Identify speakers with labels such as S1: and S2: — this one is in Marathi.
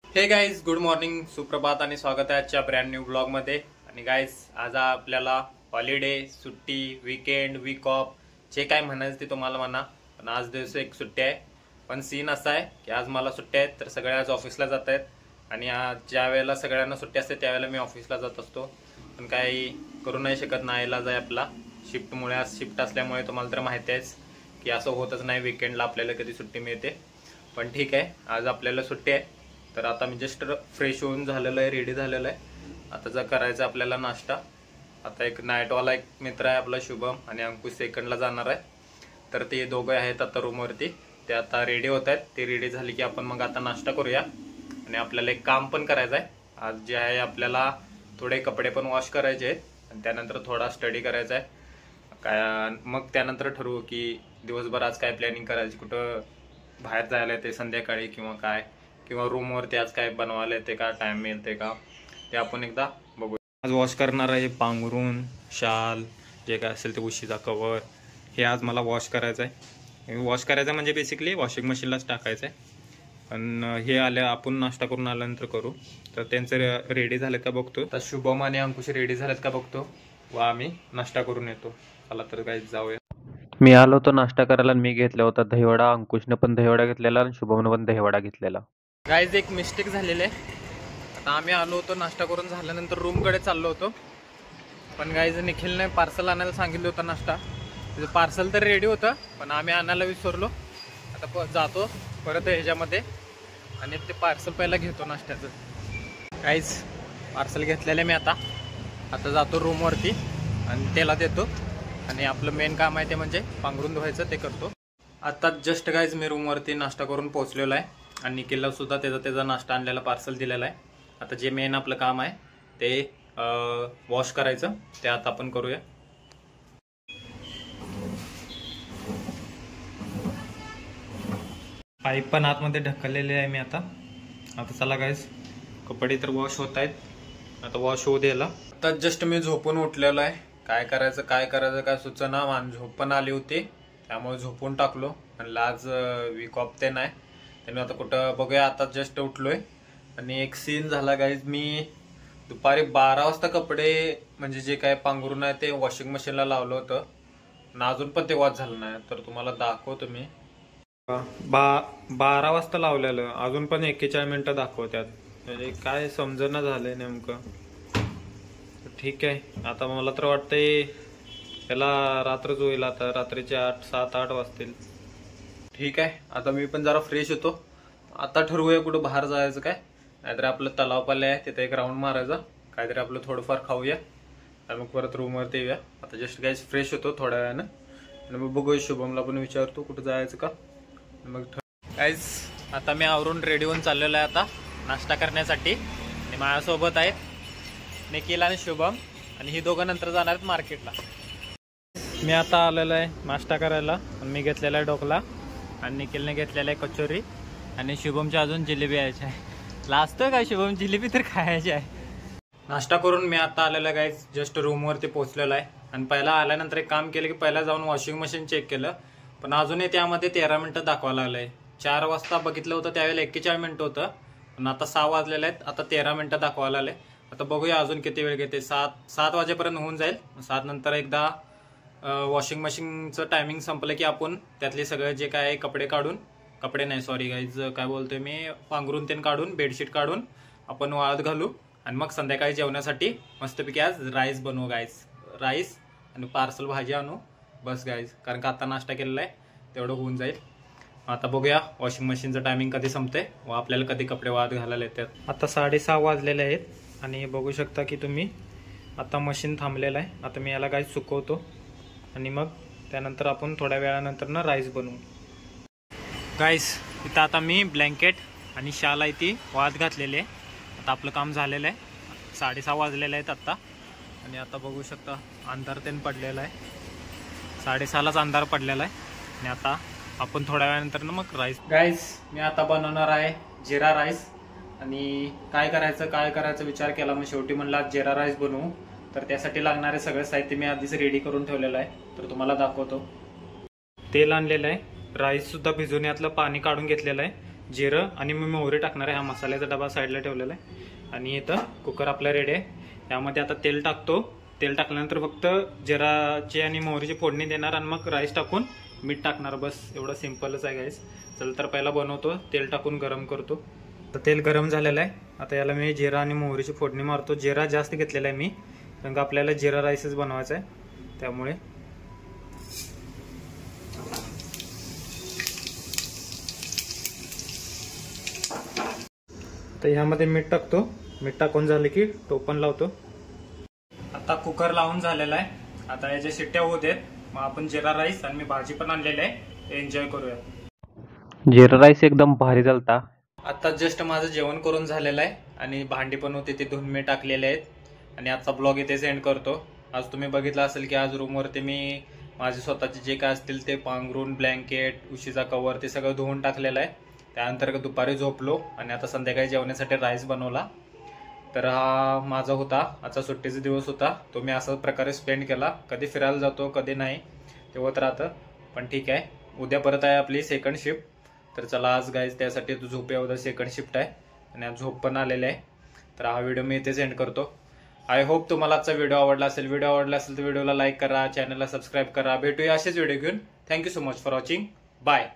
S1: हे गाईज, गुड मॉर्निंग, सुप्रभात आणि स्वागत आहे आजच्या ब्रँड न्यू ब्लॉग मध्ये। आणि गाईज, आज आपल्याला हॉलिडे, सुट्टी, वीकेंड, वीक ऑफ जे काय म्हणायचं ते तुम्हाला म्हणा, पण आज दिवस एक सुट्टी आहे। पण सीन असा आहे की आज मला सुट्टी आहे तर सगळे आज ऑफिसला जात आहेत आणि आज ज्या वेळेला सगळ्यांना सुट्टी असते त्यावेळेला मी ऑफिसला जात असतो, पण काही करू नाही शकत, नाईलाज आहे आपला शिफ्टमुळे। आज शिफ्ट असल्यामुळे तुम्हाला तर माहिती आहेच की असं होतच नाही वीकेंडला आपल्याला कधी सुट्टी मिळते। पण ठीक आहे, आज आपल्याला सुट्टी आहे तर आता मी जस्ट फ्रेश होऊन झालेलं आहे, रेडी झालेलं आहे। आता जर करायचं आपल्याला नाश्ता। आता एक नाईटवाला एक मित्र आहे आपला शुभम आणि अंकुश सेकंडला जाणार आहे, तर ते दोघे आहेत आता रूमवरती, ते आता रेडी होत आहेत। ते रेडी झाली की आपण मग आता नाश्ता करूया आणि आपल्याला एक काम पण करायचं आहे आज, जे आहे आपल्याला थोडे कपडे पण वॉश करायचे आहेत आणि त्यानंतर थोडा स्टडी करायचा आहे काय, मग त्यानंतर ठरवू की दिवसभर आज काय प्लॅनिंग करायची, कुठं बाहेर जायला येते संध्याकाळी किंवा काय, किंवा रूमवरती आज काय बनवायला येते का, टाइम मिळते का, ते आपण एकदा बघू। आज वॉश करणार आहे पांघरून, शाल, जे काय असेल ते, उशीचा कवर, हे आज मला वॉश करायचं आहे। वॉश करायचं म्हणजे बेसिकली वॉशिंग मशीनलाच टाकायचं आहे। पण हे आले, आपण नाश्ता करून आल्यानंतर करू। तर त्यांचं रेडी झालेत का बघतो, तर शुभम आणि अंकुश रेडी झालेत का बघतो व आम्ही नाश्ता करून येतो। चला तर काही जाऊया।
S2: मी आलो होतो नाश्ता करायला आणि मी घेतला होता दहीवडा, अंकुशने पण दहीवडा घेतलेला आणि शुभमने पण दहीवडा घेतलेला।
S1: गाईज, एक मिस्टेक झालेलं आहे। आता आम्ही आलो होतो नाश्ता करून झाल्यानंतर रूमकडे चाललो होतो, पण गाईज निखिलने पार्सल आणायला सांगितलं होतं नाश्ता, त्याचं पार्सल तर रेडी होतं पण आम्ही आणायला विसरलो। आता जातो परत ह्याच्यामध्ये आणि ते पार्सल पहिला घेतो नाश्त्याचं। गाईज, पार्सल घेतलेलं मी आता जातो रूमवरती आणि त्याला देतो आणि आपलं मेन काम आहे ते म्हणजे पांघरून धुवायचं, ते करतो। आता जस्ट गाईज मी रूमवरती नाश्ता करून पोहोचलेलो आहे आणि निखिलला सुद्धा त्याचा नाश्ता आणलेला पार्सल दिलेला आहे। आता जे मेन आपलं काम आहे ते वॉश करायचं, ते आता आपण करूया। पाईप पण आतमध्ये ढकललेले आहे मी आता चला गाईज, कपडे तर वॉश होत आहेत, आता वॉश होऊ द्यायला। आता जस्ट मी झोपून उठलेलो आहे, काय करायचं काय सुचना, झोप पण आली होती त्यामुळे झोपून टाकलो। आणि आज वीक ऑफ ते नाही, त्यामुळे आता कुठं बघूया। आता जस्ट उठलोय आणि एक सीन झाला गाईज, मी दुपारी 12 वाजता कपडे म्हणजे जे काय पांघरून आहे ते वॉशिंग मशीनला लावलं होतं आणि अजून पण ते वॉश झालं नाही, तर तुम्हाला दाखवतो मी। 12 वाजता लावलेलं, अजून पण 41 मिनिटं दाखवत्यात, म्हणजे काय समजना झालंय नेमकं। ठीक आहे, आता मला तर वाटतंय त्याला रात्रच होईल, आता रात्रीचे 7-8 वाजतील। ठीक आहे, आता मी पण जरा फ्रेश होतो, आता ठरवूया कुठं बाहेर जायचं काय, नाहीतर आपलं तलाव पाले आहे तिथे एक राऊंड मारायचा, काहीतरी आपलं थोडंफार खाऊया आणि मग परत रूमवरती येऊया। आता जस्ट गाईज फ्रेश होतो थोड्या वेळानं आणि मग बघूया, शुभमला पण विचारतो कुठं जायचं का, मग गाईज आता मी आवरून रेडी होऊन चाललेलो आहे आता नाश्ता करण्यासाठी आणि माझ्यासोबत आहेत निखिल आणि शुभम आणि ही दोघं नंतर जाणार आहेत मार्केटला। मी आता आलेलो आहे नाश्ता करायला आणि मी घेतलेला आहे ढोकला आणि निखिलने घेतलेला आहे कचोरी आणि शुभमच्या अजून जिलेबी यायची आहे। लाजतोय काय शुभम, जिलेबी तर खायची आहे। नाश्ता करून मी आता आलेलो आहे गाईज, जस्ट रूमवरती पोहोचलेलो आहे आणि पहिला आल्यानंतर एक काम केलं की पहिला जाऊन वॉशिंग मशीन चेक केलं, पण अजूनही त्यामध्ये 13 मिनिटं दाखवायला लागलंय। 4 वाजता बघितलं होतं त्यावेळेला 41 मिनिटं होतं, पण आता 6 वाजलेले आहेत, आता 13 मिनिटं दाखवायला लागले। आता बघूया अजून किती वेळ घेते, 7 वाजेपर्यंत होऊन जाईल। 7 नंतर एकदा वॉशिंग मशीनचं टायमिंग संपलं की आपण त्यातले सगळे जे काय कपडे नाही सॉरी गाईज, काय बोलतोय मी, पांघरून ते काढून बेडशीट काढून आपण वाळत घालू आणि मग संध्याकाळी जेवण्यासाठी मस्तपैकी आज राईस बनवू गाईज, राईस आणि पार्सल भाजी आणू बस गाईज, कारण का आता नाश्ता केलेला आहे तेवढं होऊन जाईल। आता बघूया वॉशिंग मशीनचं टायमिंग कधी संपते व आपल्याला कधी कपडे वाळत घालायला येतात। आता 6:30 वाजलेले आहेत आणि बघू शकता की तुम्ही आता मशीन थांबलेलं आहे। आता मी याला गाईज सुकवतो आणि मग त्यानंतर आपण थोड्या वेळानंतर ना राईस बनवू गाईज। इथं आता मी ब्लँकेट आणि शाल आहे ती वाळत घातलेली आहे, आता आपलं काम झालेलं आहे। 6:30 वाजलेले आहेत आता आणि आता बघू शकता अंधार तेन पडलेला आहे, 6:30लाच अंधार पडलेला आहे आणि आता आपण थोड्या वेळानंतर ना मग राईस गाईज मी आता बनवणार आहे जिरा राईस। आणि काय करायचं विचार केला, मग शेवटी म्हणलं जिरा राईस बनवू, तर त्यासाठी लागणारे सगळे साहित्य मी आधीच रेडी करून ठेवलेलं आहे, तर तुम्हाला दाखवतो। तेल आणलेलं आहे, राईस सुद्धा भिजवून यातलं पाणी काढून घेतलेलं आहे जिरं आणि मी मोहरी टाकणार आहे. हा मसाल्याचा डबा साईडला ठेवलेला आहे आणि इथं कुकर आपला रेडी आहे. त्यामध्ये आता तेल टाकतो. तेल टाकल्यानंतर फक्त जिराची आणि मोहरीची फोडणी देणार आणि मग राईस टाकून मीठ टाकणार. बस एवढं सिंपलच आहे गाईस. चल तर पहिला बनवतो. तेल टाकून गरम करतो. तर तेल गरम झालेलं आहे. आता याला मी जिरा आणि मोहरीची फोडणी मारतो. जिरा जास्त घेतलेला आहे मी, कारण का आपल्याला जिरा राईसच बनवायचा आहे त्यामुळे. तर ह्यामध्ये मीठ टाकतो. मीठ टाकून झालं की टोपण लावतो. आता कुकर लावून झालेला आहे. आता याच्या शिट्ट्या होत आहेत. मग आपण जिरा राईस आणि मी भाजी पण आणलेली आहे, एन्जॉय करूया.
S2: जिरा राईस एकदम भारी झालता.
S1: आता जस्ट माझं जेवण करून झालेलं आहे आणि भांडी पण होती ती धुवून मी टाकलेले आहेत. आणि आजचा ब्लॉग इथे सेंड करतो. आज तुम्ही बघितलं असेल की आज रूमवरती मी माझे स्वतःचे जे काय असतील ते पांघरून, ब्लँकेट, उशीचा कवर ते सगळं धुवून टाकलेलं आहे. त्यानंतर दुपारी झोपलो आणि आता संध्याकाळी जेवण्यासाठी राईस बनवला. तर हा माझा होता आजचा सुट्टीचा दिवस होता. तो मी असा प्रकारे स्पेंड केला. कधी फिरायला जातो कधी नाही, ते होत राहतं. पण ठीक आहे, उद्या परत आहे आपली सेकंड शिफ्ट. तर चला आज गाईज त्यासाठी झोपूया. उद्या सेकंड शिफ्ट आहे आणि आज झोप पण आलेली आहे. तर हा व्हिडिओ मी इथे सेंड करतो. आय होप तुम्हाला आजचा व्हिडिओ आवडला असेल. व्हिडिओ आवडला असेल तर व्हिडिओला लाईक करा, चॅनलला सबस्क्राईब करा. भेटूया असेच व्हिडिओ घेऊन. Thank you so much for watching. Bye.